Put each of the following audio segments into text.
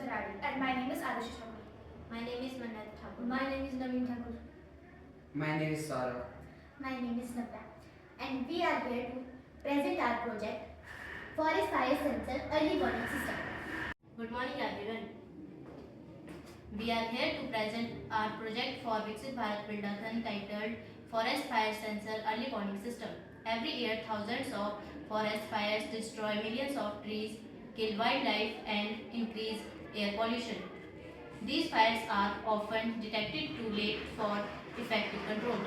Kharadi. And my name is Arushi Thakur. My name is Manat Thakur. My name is Naveen Thakur. My name is Saurabh. My name is Navya. And we are here to present our project, Forest Fire Sensor Early Warning System. Good morning everyone. We are here to present our project for Viksit Bharat Buildathon titled Forest Fire Sensor Early Warning System. Every year thousands of forest fires destroy millions of trees, kill wildlife and increase air pollution. These fires are often detected too late for effective control.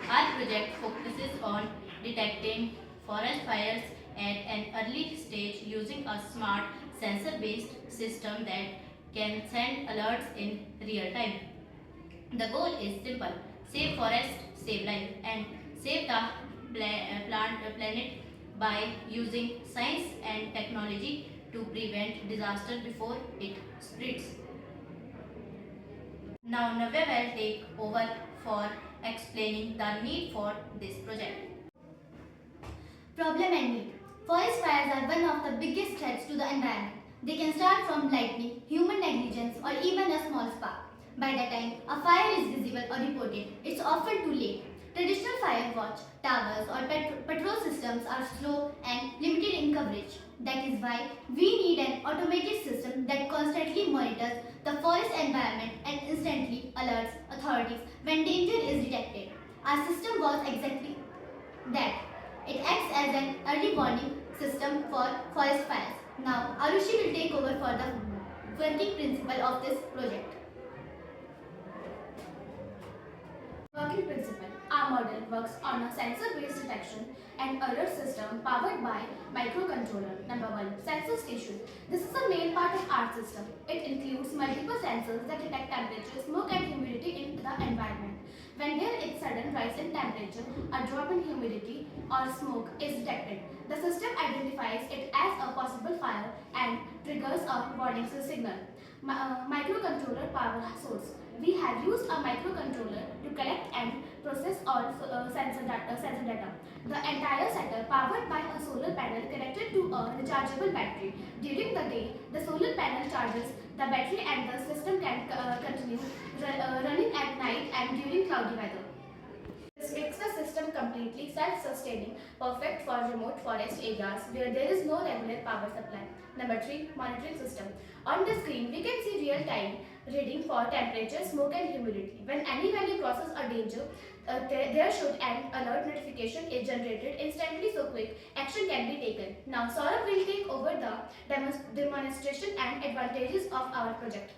Our project focuses on detecting forest fires at an early stage using a smart sensor-based system that can send alerts in real time. The goal is simple: save forest, save life, and save the planet by using science and technology to prevent disaster before it spreads. Now Navya will take over for explaining the need for this project. Problem and need. Forest fires are one of the biggest threats to the environment. They can start from lightning, human negligence, or even a small spark. By the time a fire is visible or reported, it's often too late. Traditional fire watch towers or patrol systems are slow and limited in coverage. That is why we need an automated system that constantly monitors the forest environment and instantly alerts authorities when danger is detected. Our system was exactly that. It acts as an early warning system for forest fires. Now, Arushi will take over for the working principle of this project. Working principle. Our model works on a sensor-based detection and alert system powered by microcontroller. Number 1. Sensor station. This is the main part of our system. It includes multiple sensors that detect temperature, smoke and humidity in the environment. When there is sudden rise in temperature, a drop in humidity or smoke is detected. The system identifies it as a possible fire and triggers a warning signal. Microcontroller power source. We have used a microcontroller to collect and process all sensor data. The entire setup powered by a solar panel connected to a rechargeable battery. During the day, the solar panel charges the battery and the system can continue running at night and during cloudy weather. This makes the system completely self-sustaining, perfect for remote forest areas where there is no regular power supply. Number 3. Monitoring system. On the screen, we can see real-time reading for temperature, smoke and humidity. When any value crosses a danger, there should an alert notification is generated instantly, so quick action can be taken. Now Saurabh will take over the demonstration and advantages of our project.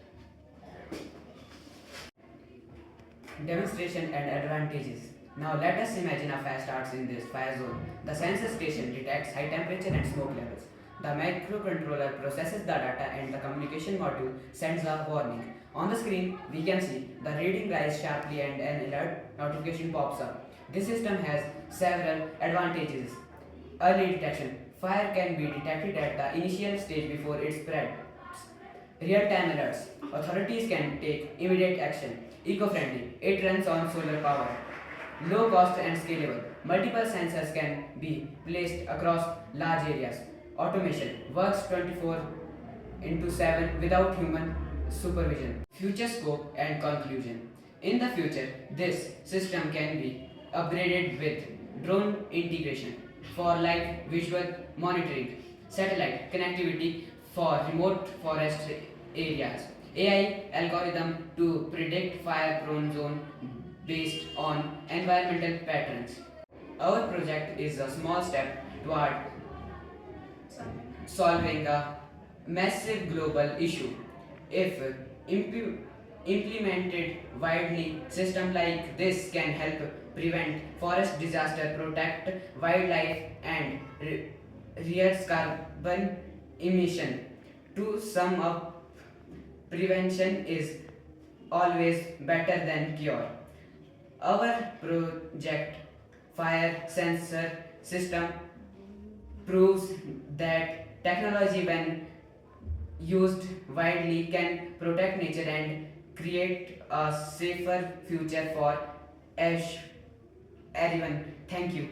Demonstration and advantages. Now let us imagine a fire starts in this fire zone. The sensor station detects high temperature and smoke levels. The microcontroller processes the data and the communication module sends a warning. On the screen, we can see the reading rise sharply and an alert notification pops up. This system has several advantages. Early detection. Fire can be detected at the initial stage before it spreads. Real-time alerts. Authorities can take immediate action. Eco-friendly. It runs on solar power. Low cost and scalable. Multiple sensors can be placed across large areas. Automation. Works 24/7 without human supervision. Future scope and conclusion. In the future, this system can be upgraded with drone integration for live visual monitoring, satellite connectivity for remote forest areas, AI algorithm to predict fire-prone zone based on environmental patterns. Our project is a small step toward solving a massive global issue. If implemented widely, systems like this can help prevent forest disaster, protect wildlife, and reduce carbon emission. To sum up, prevention is always better than cure. Our project fire sensor system proves that technology, when used widely, can protect nature and create a safer future for everyone. Thank you.